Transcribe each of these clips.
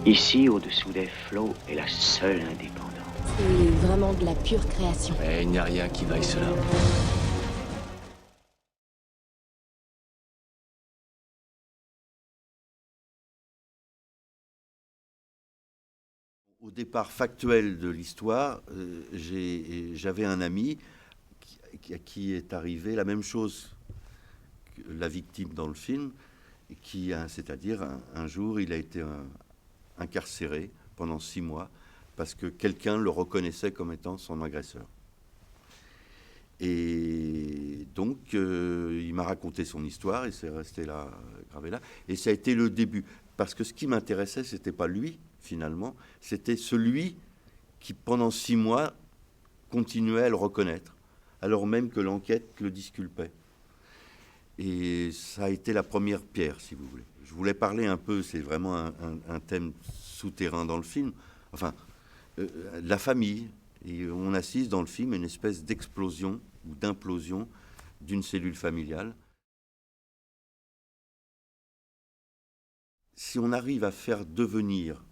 Ici, au-dessous des flots, est la seule indépendance. C'est vraiment de la pure création. Et il n'y a rien qui vaille cela. Au départ factuel de l'histoire, j'avais un ami à qui est arrivé la même chose que la victime dans le film, c'est-à-dire un jour il a été incarcéré pendant 6 mois parce que quelqu'un le reconnaissait comme étant son agresseur. Et donc il m'a raconté son histoire et c'est resté là, gravé là. Et ça a été le début. Parce que ce qui m'intéressait, c'était pas lui, finalement, c'était celui qui, pendant 6 mois, continuait à le reconnaître, alors même que l'enquête le disculpait. Et ça a été la première pierre, si vous voulez. Je voulais parler un peu, c'est vraiment un thème souterrain dans le film, enfin, de la famille. Et on assiste dans le film à une espèce d'explosion ou d'implosion d'une cellule familiale. Si on arrive à faire devenir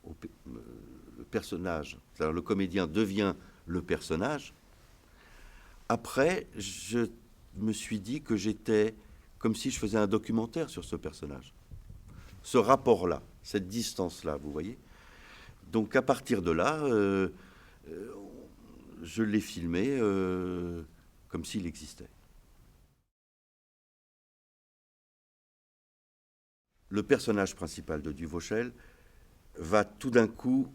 le personnage, c'est-à-dire le comédien devient le personnage, après, je me suis dit que j'étais comme si je faisais un documentaire sur ce personnage. Ce rapport-là, cette distance-là, vous voyez. Donc à partir de là, je l'ai filmé comme s'il existait. Le personnage principal de Duvauchel va tout d'un coup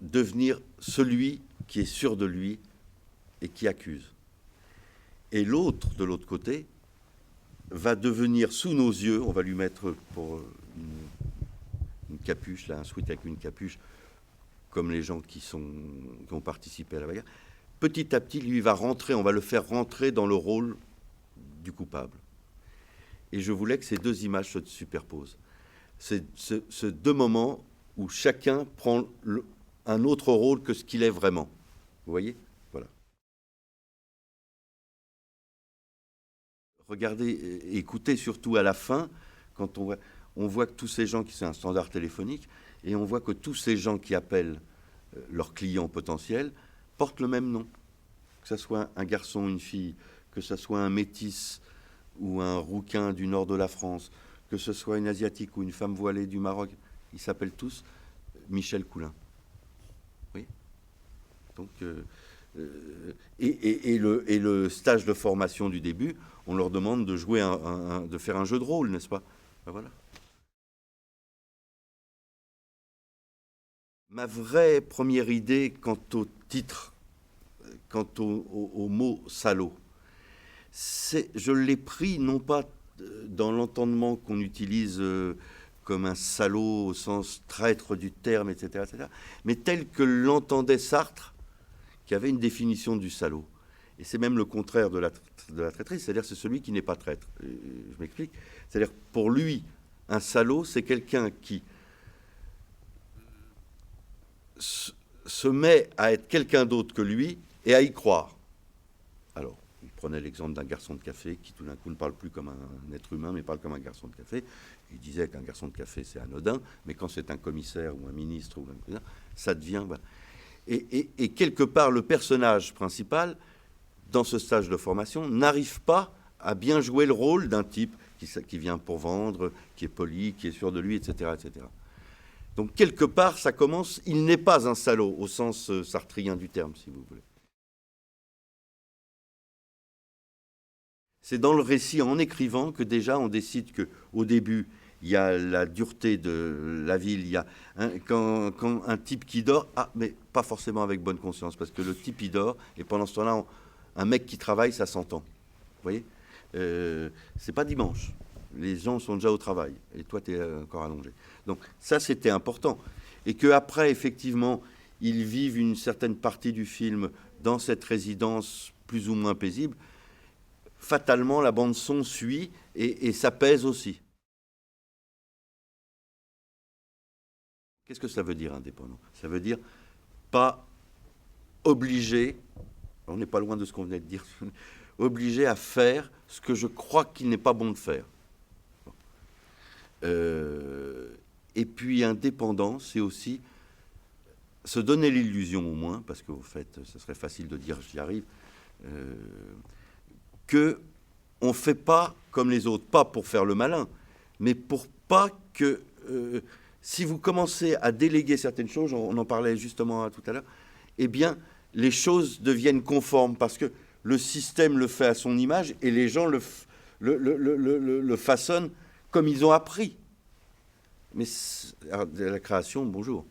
devenir celui qui est sûr de lui et qui accuse. Et l'autre, de l'autre côté, va devenir sous nos yeux, on va lui mettre pour une capuche, là, un sweat avec une capuche, comme les gens qui ont participé à la bagarre. Petit à petit, lui va rentrer, on va le faire rentrer dans le rôle du coupable. Et je voulais que ces deux images se superposent. C'est ce deux moments où chacun prend un autre rôle que ce qu'il est vraiment. Vous voyez ? Voilà. Regardez, écoutez surtout à la fin, quand on voit que tous ces gens, c'est un standard téléphonique, et on voit que tous ces gens qui appellent leurs clients potentiels portent le même nom. Que ce soit un garçon, une fille, que ce soit un métis ou un rouquin du nord de la France, que ce soit une asiatique ou une femme voilée du Maroc, ils s'appellent tous Michel Coulin. Oui. Donc, et le stage de formation du début, on leur demande de jouer de faire un jeu de rôle, n'est-ce pas? Ben voilà. Ma vraie première idée quant au titre, quant au mot salaud, je l'ai pris non pas dans l'entendement qu'on utilise comme un salaud au sens traître du terme, etc., mais tel que l'entendait Sartre, qui avait une définition du salaud. Et c'est même le contraire de la traîtrise, c'est-à-dire c'est celui qui n'est pas traître. Je m'explique. C'est-à-dire pour lui, un salaud, c'est quelqu'un qui se met à être quelqu'un d'autre que lui et à y croire. Alors, il prenait l'exemple d'un garçon de café qui tout d'un coup ne parle plus comme un être humain, mais parle comme un garçon de café. Il disait qu'un garçon de café, c'est anodin, mais quand c'est un commissaire ou un ministre, ça devient... Voilà. Et quelque part, le personnage principal, dans ce stage de formation, n'arrive pas à bien jouer le rôle d'un type qui vient pour vendre, qui est poli, qui est sûr de lui, etc., etc. Donc, quelque part, ça commence... Il n'est pas un salaud, au sens sartrien du terme, si vous voulez. C'est dans le récit, en écrivant, que déjà on décide qu'au début, il y a la dureté de la ville, il y a quand un type qui dort, mais pas forcément avec bonne conscience, parce que le type il dort, et pendant ce temps-là, un mec qui travaille, ça s'entend. Vous voyez, c'est pas dimanche, les gens sont déjà au travail, et toi tu es encore allongé. Donc ça c'était important. Et qu'après, effectivement, ils vivent une certaine partie du film dans cette résidence plus ou moins paisible, fatalement, la bande-son suit et ça pèse aussi. Qu'est-ce que ça veut dire, indépendant? Ça veut dire pas obligé, on n'est pas loin de ce qu'on venait de dire, obligé à faire ce que je crois qu'il n'est pas bon de faire. Et puis indépendant, c'est aussi se donner l'illusion au moins, parce qu'au fait, ce serait facile de dire j'y arrive, qu'on ne fait pas comme les autres, pas pour faire le malin, mais pour pas que... si vous commencez à déléguer certaines choses, on en parlait justement tout à l'heure, eh bien, les choses deviennent conformes, parce que le système le fait à son image et les gens le façonnent comme ils ont appris. Mais alors, la création, bonjour.